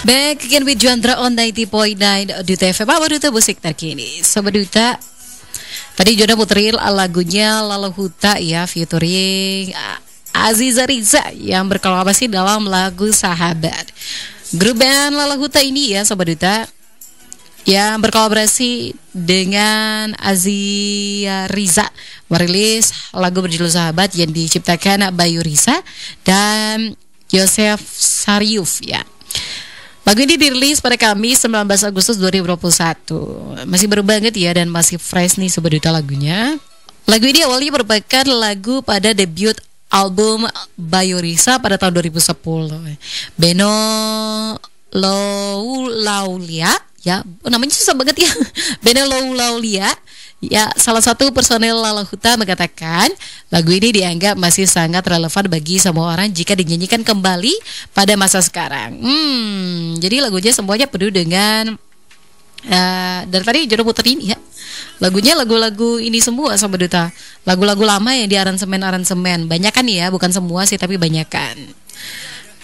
Back again with Juandra on 90.9 Duta FM. Apa Duta musik terkini? Sobat Duta, tadi Juandra puterin lagunya Lala Huta ya, featuring Aziza Riza yang berkolaborasi dalam lagu Sahabat. Grup band Lala Huta ini ya Sobat Duta, yang berkolaborasi dengan Aziza Riza merilis lagu berjudul Sahabat yang diciptakan Bayu Riza dan Yosef Sariyuf ya. Lagu ini dirilis pada Kamis 19 Agustus 2021. Masih baru banget ya dan masih fresh nih Sobat Duta lagunya. Lagu ini awalnya merupakan lagu pada debut album Bayu Riza pada tahun 2010. Beno Laulia ya, namanya susah banget ya. Beno Laulia ya, salah satu personel Lala Huta mengatakan lagu ini dianggap masih sangat relevan bagi semua orang jika dinyanyikan kembali pada masa sekarang. Jadi lagunya semuanya penuh dengan dari tadi jodoh puterin ya. Lagunya lagu-lagu ini semua Sobat Duta. Lagu-lagu lama yang di aransemen. Banyakan ya, bukan semua sih tapi banyakan.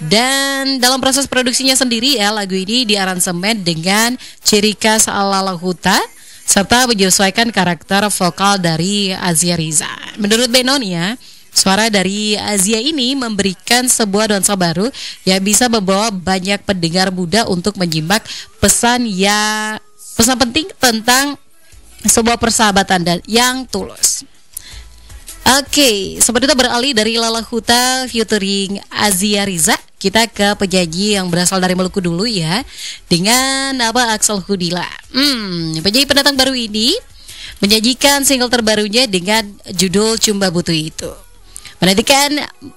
Dan dalam proses produksinya sendiri ya, lagu ini diaransemen dengan ciri khas Lala Huta serta menyesuaikan karakter vokal dari Azia Riza. Menurut Benon ya, suara dari Azia ini memberikan sebuah nuansa baru yang bisa membawa banyak pendengar muda untuk menyimak pesan penting tentang sebuah persahabatan dan yang tulus. Oke, seperti itu beralih dari Lala Huta featuring Azia Riza. Kita ke penyanyi yang berasal dari Maluku dulu ya, dengan nama Axel Hudila. Penyanyi pendatang baru ini menyajikan single terbarunya dengan judul Cuma Butuh Itu.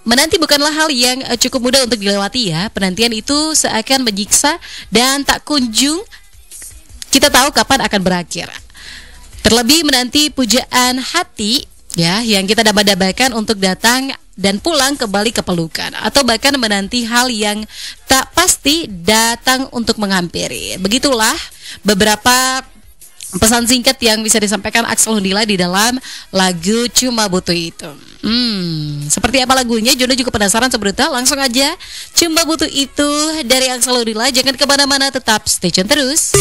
Menanti bukanlah hal yang cukup mudah untuk dilewati ya. Penantian itu seakan menyiksa dan tak kunjung kita tahu kapan akan berakhir. Terlebih menanti pujaan hati ya, yang kita dambakan untuk datang dan pulang kembali ke pelukan, atau bahkan menanti hal yang tak pasti datang untuk menghampiri. Begitulah beberapa pesan singkat yang bisa disampaikan Axel Hundila di dalam lagu Cuma Butuh Itu. Seperti apa lagunya? Jono juga penasaran sebenarnya. Langsung aja Cuma Butuh Itu dari Axel Hundila. Jangan kemana-mana, tetap stay tune terus.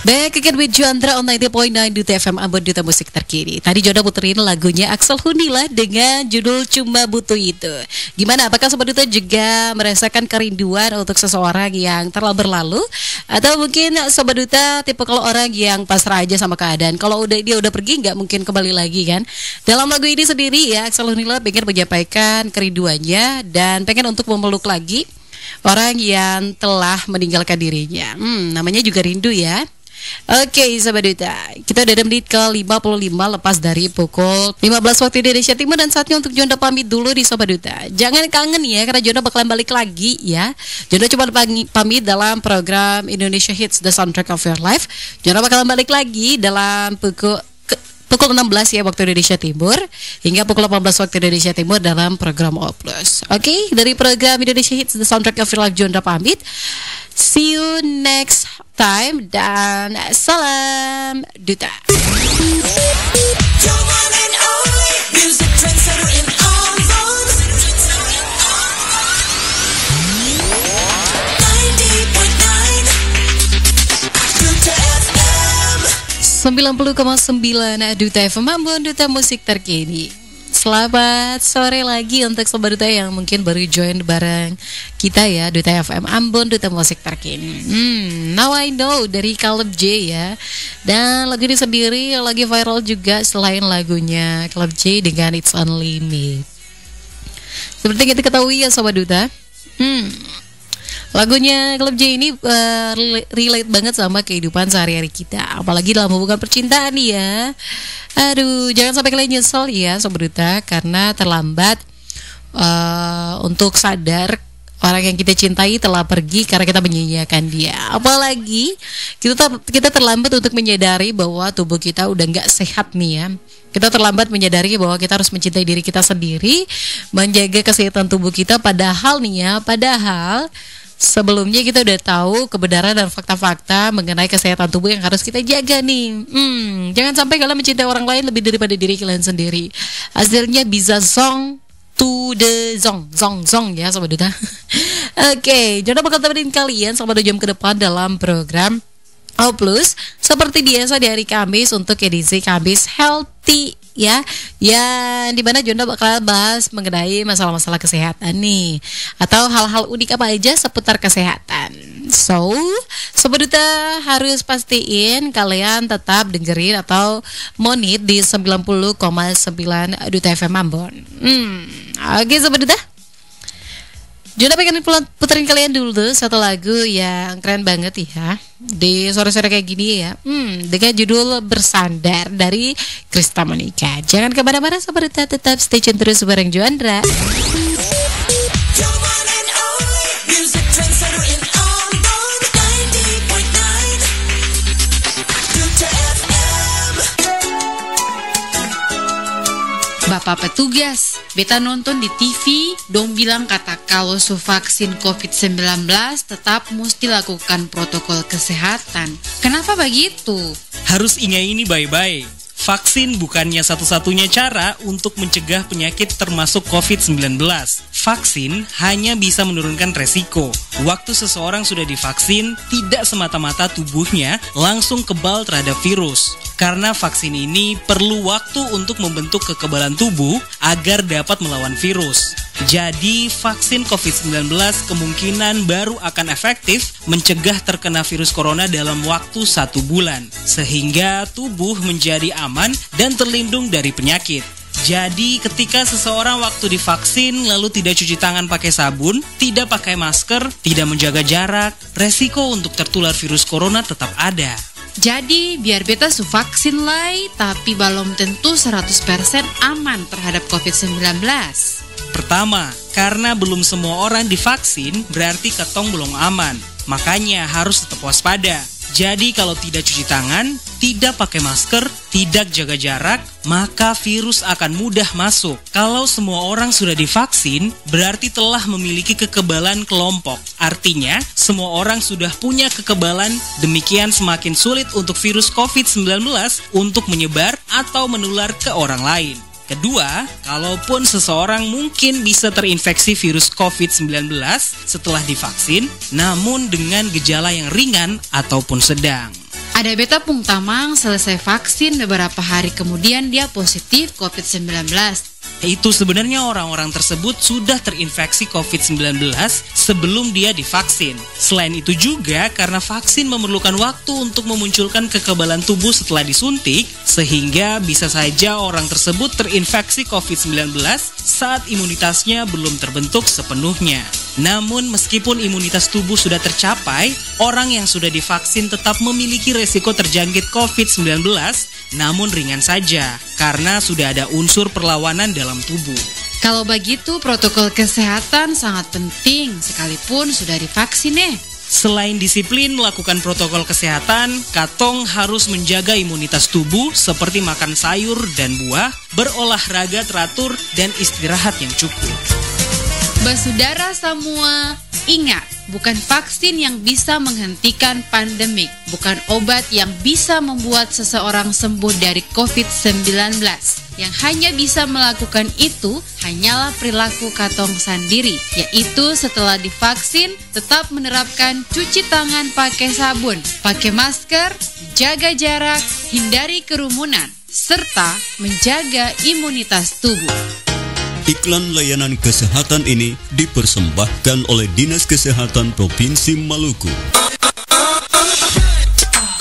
Back again with Juandra on 90.9 Duta FM, Ambon Duta musik terkini. Tadi Jodoh puterin lagunya Axel Hundila dengan judul Cuma Butuh Itu. Gimana? Apakah Sobat Duta juga merasakan kerinduan untuk seseorang yang telah berlalu? Atau mungkin Sobat Duta tipe kalau orang yang pasrah aja sama keadaan, kalau dia udah pergi nggak mungkin kembali lagi kan? Dalam lagu ini sendiri ya, Axel Hundila pengen menyampaikan kerinduannya dan pengen untuk memeluk lagi orang yang telah meninggalkan dirinya. Namanya juga rindu ya. Oke Sobat Duta, kita udah ada menit ke 55 lepas dari pukul 15 waktu Indonesia Timur. Dan saatnya untuk Jonda pamit dulu di Sobat Duta. Jangan kangen ya, karena Jonda bakalan balik lagi ya. Jonda cuma pamit dalam program Indonesia Hits The Soundtrack of Your Life. Jonda bakalan balik lagi dalam pukul 16 ya waktu Indonesia Timur hingga pukul 18 waktu Indonesia Timur dalam program O+. Oke, dari program Indonesia Hits The Soundtrack of Your Life, Jonda pamit. See you next time dan salam Duta. 90,9 Duta FM, Ambon Duta musik terkini. Selamat sore lagi untuk Sobat Duta yang mungkin baru join bareng kita ya, Duta FM Ambon Duta musik terkini. Now I Know dari Caleb J ya. Dan lagu ini sendiri lagi viral juga selain lagunya Caleb J dengan It's Only Me. Seperti yang kita ketahui ya Sobat Duta, lagunya Caleb J ini relate banget sama kehidupan sehari-hari kita, apalagi dalam hubungan percintaan nih ya. Aduh, jangan sampai kalian nyesel ya Sobat Duta, karena terlambat untuk sadar orang yang kita cintai telah pergi karena kita menyia-nyiakan dia. Apalagi kita terlambat untuk menyadari bahwa tubuh kita udah nggak sehat nih ya. Kita terlambat menyadari bahwa kita harus mencintai diri kita sendiri, menjaga kesehatan tubuh kita. Padahal nih ya, Sebelumnya kita udah tahu kebenaran dan fakta-fakta mengenai kesehatan tubuh yang harus kita jaga nih. Jangan sampai kalian mencintai orang lain lebih daripada diri kalian sendiri. Hasilnya bisa zong to the zong ya Sobat Duta. Oke, Jonda bakal temenin kalian selama 2 jam ke depan dalam program O Plus seperti biasa di hari Kamis untuk edisi Kamis Healthy ya, yang dimana Jonda bakal bahas mengenai masalah-masalah kesehatan nih, atau hal-hal unik apa aja seputar kesehatan. So, Sobat Duta harus pastiin kalian tetap dengerin atau monit di 90,9 Duta FM Ambon. Oke Sobat Duta, Jonda pengen puterin kalian dulu tuh satu lagu yang keren banget ya di sore-sore kayak gini ya, dengan judul Bersandar dari Krista Monica. Jangan kemana-mana Sobat Duta, tetap stay tune terus bareng Juandra. Bapak petugas, beta nonton di TV, dong bilang kata kalau su vaksin COVID-19 tetap mesti lakukan protokol kesehatan. Kenapa begitu? Harus ingat ini baik-baik. Vaksin bukannya satu-satunya cara untuk mencegah penyakit termasuk COVID-19. Vaksin hanya bisa menurunkan resiko. Waktu seseorang sudah divaksin, tidak semata-mata tubuhnya langsung kebal terhadap virus. Karena vaksin ini perlu waktu untuk membentuk kekebalan tubuh agar dapat melawan virus. Jadi, vaksin COVID-19 kemungkinan baru akan efektif mencegah terkena virus corona dalam waktu 1 bulan. Sehingga tubuh menjadi aman dan terlindung dari penyakit. Jadi ketika seseorang waktu divaksin lalu tidak cuci tangan pakai sabun, tidak pakai masker, tidak menjaga jarak, resiko untuk tertular virus corona tetap ada. Jadi biar beta su vaksin lai, tapi belum tentu 100% aman terhadap COVID-19. Pertama, karena belum semua orang divaksin berarti ketong belum aman. Makanya harus tetap waspada. Jadi kalau tidak cuci tangan, tidak pakai masker, tidak jaga jarak, maka virus akan mudah masuk. Kalau semua orang sudah divaksin, berarti telah memiliki kekebalan kelompok. Artinya, semua orang sudah punya kekebalan, demikian semakin sulit untuk virus COVID-19 untuk menyebar atau menular ke orang lain. Kedua, kalaupun seseorang mungkin bisa terinfeksi virus COVID-19 setelah divaksin, namun dengan gejala yang ringan ataupun sedang. Ada beta pung tamang selesai vaksin beberapa hari kemudian dia positif COVID-19. Itu sebenarnya orang-orang tersebut sudah terinfeksi COVID-19 sebelum dia divaksin. Selain itu juga karena vaksin memerlukan waktu untuk memunculkan kekebalan tubuh setelah disuntik, sehingga bisa saja orang tersebut terinfeksi COVID-19 saat imunitasnya belum terbentuk sepenuhnya. Namun meskipun imunitas tubuh sudah tercapai, orang yang sudah divaksin tetap memiliki resiko terjangkit COVID-19, namun ringan saja karena sudah ada unsur perlawanan dalam tubuh. Kalau begitu protokol kesehatan sangat penting sekalipun sudah divaksin Selain disiplin melakukan protokol kesehatan, katong harus menjaga imunitas tubuh seperti makan sayur dan buah, berolahraga teratur, dan istirahat yang cukup. Basudara semua, ingat, bukan vaksin yang bisa menghentikan pandemik, bukan obat yang bisa membuat seseorang sembuh dari COVID-19. Yang hanya bisa melakukan itu hanyalah perilaku katong sendiri, yaitu setelah divaksin tetap menerapkan cuci tangan pakai sabun, pakai masker, jaga jarak, hindari kerumunan, serta menjaga imunitas tubuh. Iklan layanan kesehatan ini dipersembahkan oleh Dinas Kesehatan Provinsi Maluku.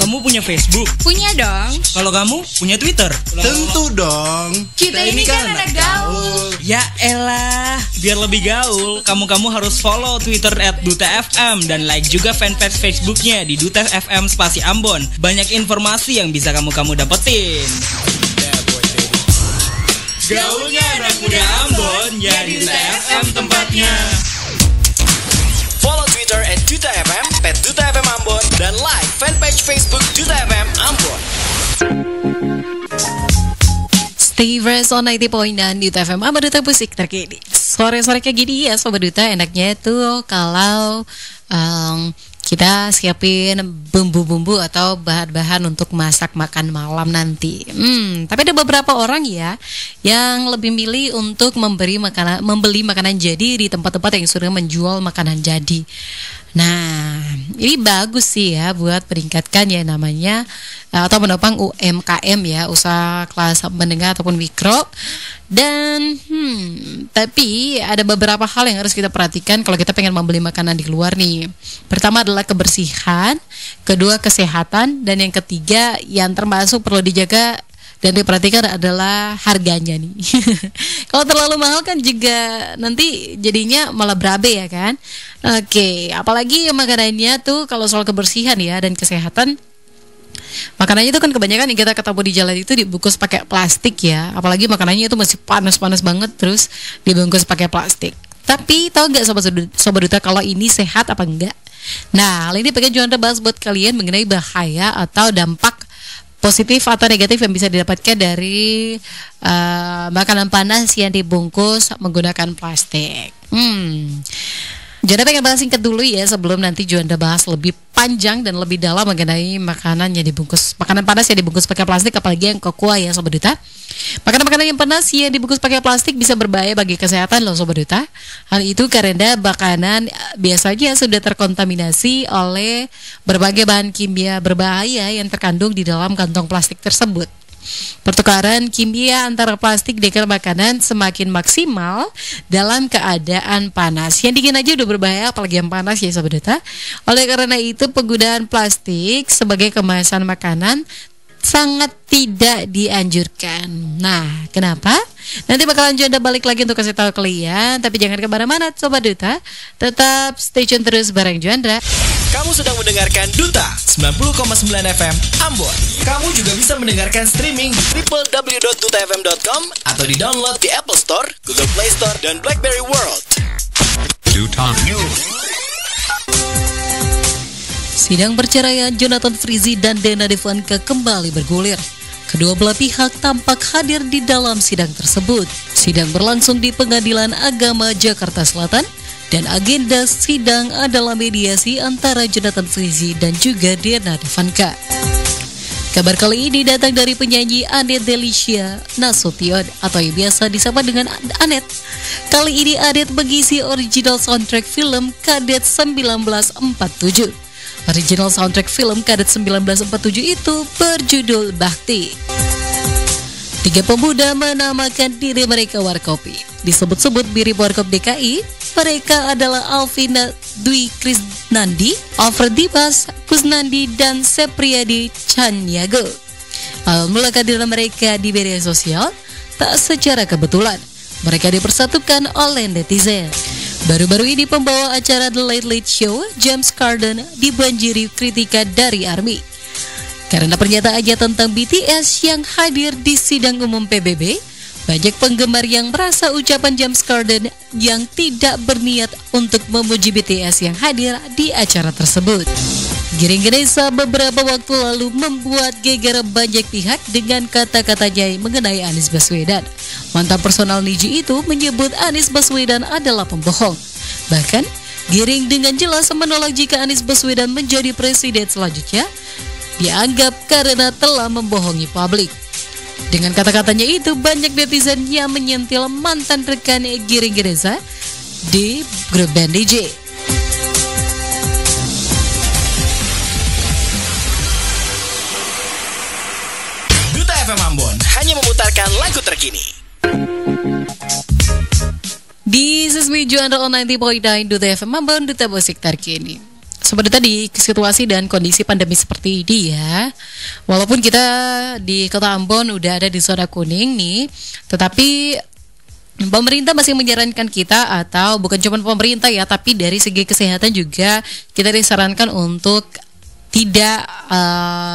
Kamu punya Facebook? Punya dong. Kalau kamu punya Twitter? Tentu dong. Kita ini kan anak gaul. Ya elah, biar lebih gaul, kamu harus follow Twitter @DutaFM dan like juga fanpage Facebooknya di Duta FM Spasi Ambon. Banyak informasi yang bisa kamu dapetin. Gaulnya anak muda Ambon, ya di Duta FM tempatnya. Follow Twitter @DutaFM, @DutaFM Ambon, dan like fanpage Facebook Duta FM Ambon. Stay fresh on 90.9 Duta FM Ambon, Duta Musik terkini. Sore-sore kayak gini ya Sobat Duta, enaknya tuh kalau kita siapin bumbu-bumbu atau bahan-bahan untuk masak makan malam nanti. Tapi ada beberapa orang ya yang lebih milih untuk membeli makanan jadi di tempat-tempat yang sudah menjual makanan jadi. Nah, ini bagus sih ya buat meningkatkan ya namanya atau menopang UMKM ya, usaha kelas menengah ataupun mikro. Dan tapi ada beberapa hal yang harus kita perhatikan kalau kita pengen membeli makanan di luar nih. Pertama adalah kebersihan, kedua kesehatan, dan yang ketiga yang termasuk perlu dijaga dan diperhatikan adalah harganya nih. Kalau terlalu mahal kan juga nanti jadinya malah berabe ya kan. Oke, apalagi makanannya tuh kalau soal kebersihan ya dan kesehatan. Makanannya itu kan kebanyakan yang kita ketemu di jalan itu dibungkus pakai plastik ya. Apalagi makanannya itu masih panas-panas banget terus dibungkus pakai plastik. Tapi tahu nggak Sobat Duta kalau ini sehat apa enggak? Nah, hal ini pengen Juanda bahas buat kalian mengenai bahaya atau dampak positif atau negatif yang bisa didapatkan dari makanan panas yang dibungkus menggunakan plastik. Juanda pengen bahas singkat dulu ya sebelum nanti Juanda bahas lebih panjang dan lebih dalam mengenai makanan panas yang dibungkus pakai plastik, apalagi yang kuah ya Sobat Duta. Makanan-makanan yang panas yang dibungkus pakai plastik bisa berbahaya bagi kesehatan loh Sobat Duta. Hal itu karena makanan biasanya sudah terkontaminasi oleh berbagai bahan kimia berbahaya yang terkandung di dalam kantong plastik tersebut. Pertukaran kimia antara plastik dengan makanan semakin maksimal dalam keadaan panas. Yang dingin aja udah berbahaya, apalagi yang panas ya Sobat Duta. Oleh karena itu penggunaan plastik sebagai kemasan makanan sangat tidak dianjurkan. Nah, kenapa? Nanti bakalan Juanda balik lagi untuk kasih tahu kalian. Tapi jangan kemana-mana Sobat Duta, tetap stay tune terus bareng Juanda. Kamu sedang mendengarkan Duta 90,9 FM Ambon. Kamu juga bisa mendengarkan streaming di www.dutafm.com atau di-download di Apple Store, Google Play Store, dan BlackBerry World. Duta Sidang perceraian Jonathan Frizzy dan Dena Devanka kembali bergulir. Kedua belah pihak tampak hadir di dalam sidang tersebut. Sidang berlangsung di Pengadilan Agama Jakarta Selatan dan agenda sidang adalah mediasi antara Jonathan Frizzy dan juga Dena Devanka. Kabar kali ini datang dari penyanyi Anet Delicia Nasution atau yang biasa disapa dengan Anet. Kali ini Anet mengisi original soundtrack film Kadet 1947. Original soundtrack film Kadet 1947 itu berjudul Bakti. Tiga pemuda menamakan diri mereka Warkopi. Disebut-sebut mirip Warkop DKI. Mereka adalah Alvina Dwi Krisnandi, Alfred Dimas Kusnandi, dan Sepriyadi Canyago. Mula kehadiran mereka di media sosial tak secara kebetulan. Mereka dipersatukan oleh netizen. Baru-baru ini pembawa acara The Late Late Show, James Corden, dibanjiri kritikan dari ARMY. Karena pernyataannya tentang BTS yang hadir di sidang umum PBB, banyak penggemar yang merasa ucapan James Corden yang tidak berniat untuk memuji BTS yang hadir di acara tersebut. Giring Ganesa beberapa waktu lalu membuat geger banyak pihak dengan kata-katanya mengenai Anies Baswedan. Mantan personal Niji itu menyebut Anies Baswedan adalah pembohong. Bahkan, Giring dengan jelas menolak jika Anies Baswedan menjadi presiden selanjutnya, dianggap karena telah membohongi publik. Dengan kata-katanya itu, banyak netizen yang menyentil mantan rekan Giring Ganesa di grup band DJ. Duta FM Ambon hanya memutarkan lagu terkini. Di Sesmi Juanda On 90.9 Duta FM Ambon, Duta Musik terkini. Seperti tadi situasi dan kondisi pandemi seperti ini ya. Walaupun kita di Kota Ambon udah ada di zona kuning nih, tetapi pemerintah masih menyarankan kita, atau bukan cuma pemerintah ya, tapi dari segi kesehatan juga kita disarankan untuk tidak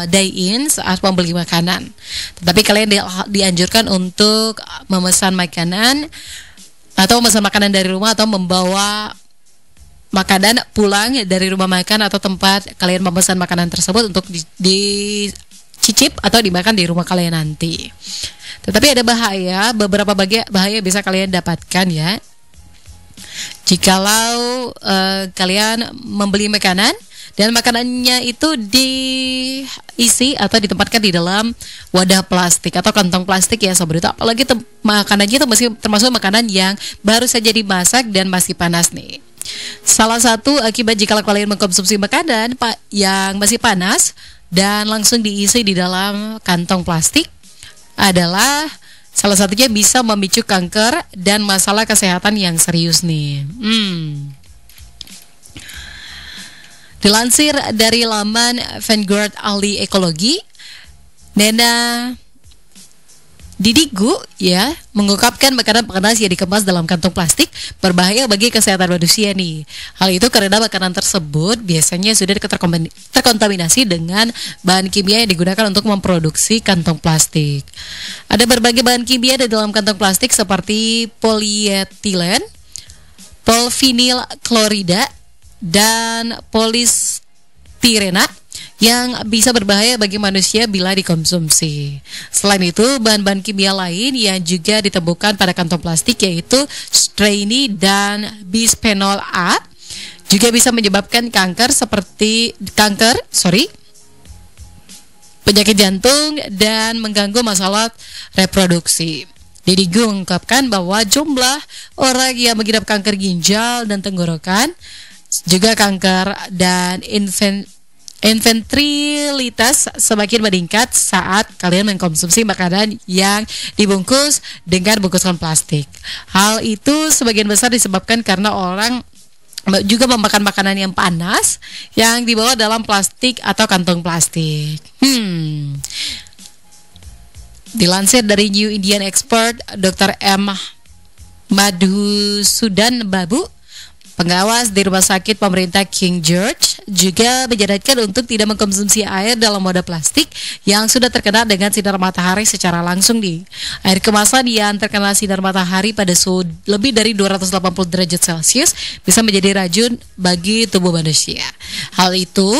dine-in saat membeli makanan. Tetapi kalian dianjurkan untuk memesan makanan atau memesan makanan dari rumah atau membawa makanan pulang dari rumah makan atau tempat kalian memesan makanan tersebut untuk dicicip atau dimakan di rumah kalian nanti. Tetapi ada beberapa bahaya bisa kalian dapatkan ya. Jikalau kalian membeli makanan dan makanannya itu diisi atau ditempatkan di dalam wadah plastik atau kantong plastik ya sobat duta, apalagi makanannya itu masih termasuk makanan yang baru saja dimasak dan masih panas nih. Salah satu akibat jika kalian mengkonsumsi makanan yang masih panas dan langsung diisi di dalam kantong plastik adalah salah satunya bisa memicu kanker dan masalah kesehatan yang serius nih. Dilansir dari laman Vanguard Ahli Ekologi, Nena Didigu ya mengungkapkan makanan panas yang dikemas dalam kantong plastik berbahaya bagi kesehatan manusia nih. Hal itu karena makanan tersebut biasanya sudah terkontaminasi dengan bahan kimia yang digunakan untuk memproduksi kantong plastik. Ada berbagai bahan kimia di dalam kantong plastik seperti polietilen, polvinil klorida, dan polistirena yang bisa berbahaya bagi manusia bila dikonsumsi. Selain itu, bahan-bahan kimia lain yang juga ditemukan pada kantong plastik yaitu strychnine dan bisphenol A juga bisa menyebabkan penyakit jantung dan mengganggu masalah reproduksi. Didigu mengungkapkan bahwa jumlah orang yang mengidap kanker ginjal dan tenggorokan, juga kanker dan ventrilitas semakin meningkat saat kalian mengkonsumsi makanan yang dibungkus dengan bungkusan plastik. Hal itu sebagian besar disebabkan karena orang juga memakan makanan yang panas yang dibawa dalam plastik atau kantong plastik. Dilansir dari New Indian Expert, Dr. M. Madhusudan Babu, pengawas di Rumah Sakit Pemerintah King George, juga menyarankan untuk tidak mengkonsumsi air dalam wadah plastik yang sudah terkena dengan sinar matahari secara langsung nih. Air kemasan yang terkena sinar matahari pada suhu lebih dari 280 derajat Celcius bisa menjadi racun bagi tubuh manusia. Hal itu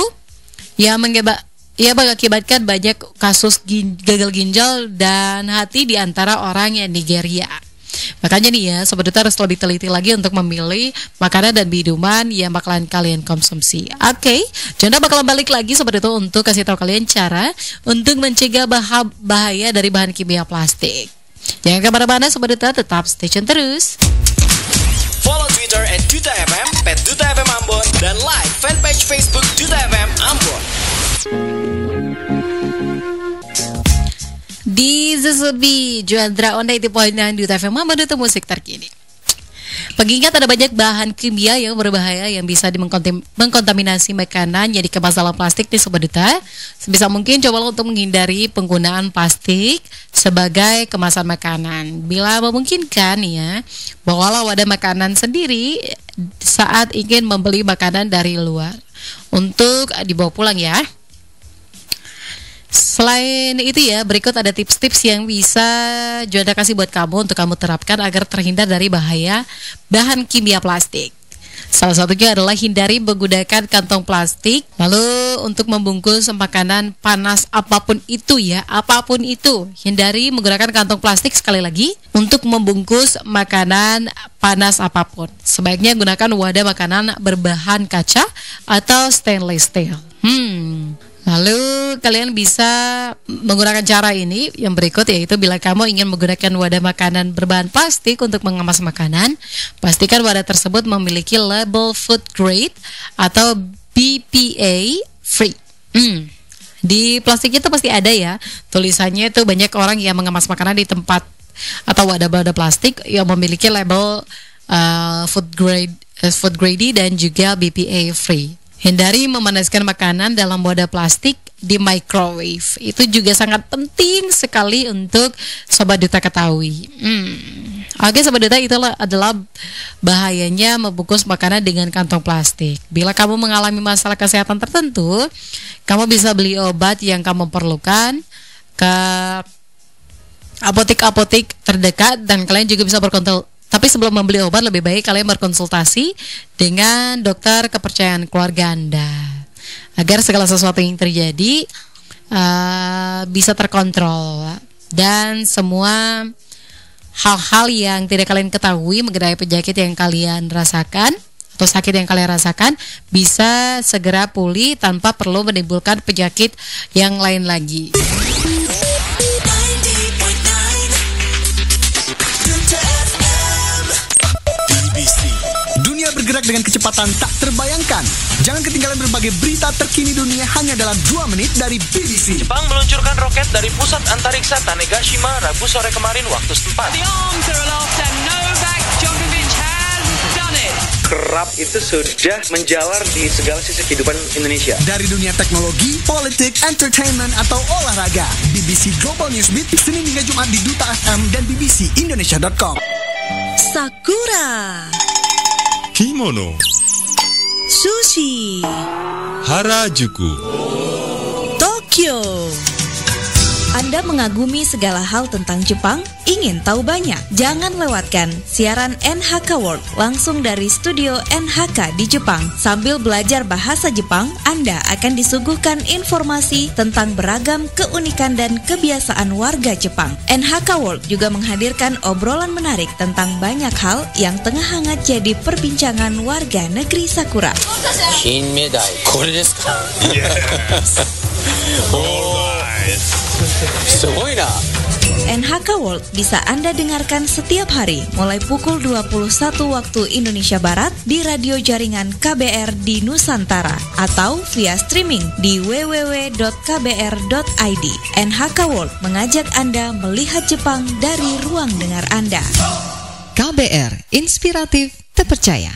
yang mengakibatkan banyak kasus gagal ginjal dan hati di antara orang yang Nigeria. Makanya nih ya, Sobat Duta harus lebih teliti lagi untuk memilih makanan dan minuman yang bakalan kalian konsumsi. Oke, Jonda bakalan balik lagi Sobat Duta untuk kasih tahu kalian cara untuk mencegah bahaya dari bahan kimia plastik. Jangan kemana-mana Sobat Duta, tetap stay tune terus. Follow Twitter @DutaFM, @DutaFM Ambon, dan like fanpage Facebook Duta FM Ambon. Di ZZB Juandra on 80.9 Duta FM Ambon, Duta musik terkini. Pengingat ada banyak bahan kimia yang berbahaya yang bisa mengkontaminasi makanan yang dikemas dalam plastik nih Sobat Duta. Sebisa mungkin cobalah untuk menghindari penggunaan plastik sebagai kemasan makanan. Bila memungkinkan ya, bawalah wadah makanan sendiri saat ingin membeli makanan dari luar untuk dibawa pulang ya. Selain itu ya, berikut ada tips-tips yang bisa Jonda kasih buat kamu untuk kamu terapkan agar terhindar dari bahaya bahan kimia plastik. Salah satunya adalah hindari menggunakan kantong plastik. Lalu untuk membungkus makanan panas apapun itu ya, apapun itu, hindari menggunakan kantong plastik sekali lagi untuk membungkus makanan panas apapun. Sebaiknya gunakan wadah makanan berbahan kaca atau stainless steel. Lalu kalian bisa menggunakan cara ini yang berikut, yaitu bila kamu ingin menggunakan wadah makanan berbahan plastik untuk mengemas makanan, pastikan wadah tersebut memiliki label food grade atau BPA free. Di plastik itu pasti ada ya tulisannya, itu banyak orang yang mengemas makanan di tempat atau wadah-wadah plastik yang memiliki label food grade dan juga BPA free. Hindari memanaskan makanan dalam wadah plastik di microwave. Itu juga sangat penting sekali untuk Sobat Duta ketahui. Oke Sobat Duta, itulah adalah bahayanya membungkus makanan dengan kantong plastik. Bila kamu mengalami masalah kesehatan tertentu, kamu bisa beli obat yang kamu perlukan ke apotek-apotek terdekat, dan kalian juga bisa tapi sebelum membeli obat, lebih baik kalian berkonsultasi dengan dokter kepercayaan keluarga Anda agar segala sesuatu yang terjadi bisa terkontrol dan semua hal-hal yang tidak kalian ketahui mengenai penyakit yang kalian rasakan atau sakit yang kalian rasakan bisa segera pulih tanpa perlu menimbulkan penyakit yang lain lagi. Dunia bergerak dengan kecepatan tak terbayangkan. Jangan ketinggalan berbagai berita terkini dunia hanya dalam 2 menit dari BBC. Jepang meluncurkan roket dari pusat antariksa Tanegashima Rabu sore kemarin waktu setempat. The arms are aloft and Novak Djokovic has done it. Kerap itu sudah menjalar di segala sisi kehidupan Indonesia. Dari dunia teknologi, politik, entertainment atau olahraga. BBC Global Newsbeat Senin hingga Jumat di Duta FM dan bbcindonesia.com. Sakura, Kimono, Sushi, Harajuku, Tokyo. Anda mengagumi segala hal tentang Jepang? Ingin tahu banyak? Jangan lewatkan siaran NHK World langsung dari studio NHK di Jepang. Sambil belajar bahasa Jepang, Anda akan disuguhkan informasi tentang beragam keunikan dan kebiasaan warga Jepang. NHK World juga menghadirkan obrolan menarik tentang banyak hal yang tengah hangat jadi perbincangan warga negeri Sakura. Kinmedai, kore desu ka? Yes. Sugoi na. NHK World bisa Anda dengarkan setiap hari mulai pukul 21 waktu Indonesia Barat di radio jaringan KBR di Nusantara atau via streaming di www.kbr.id. NHK World mengajak Anda melihat Jepang dari ruang dengar Anda. KBR, inspiratif, terpercaya.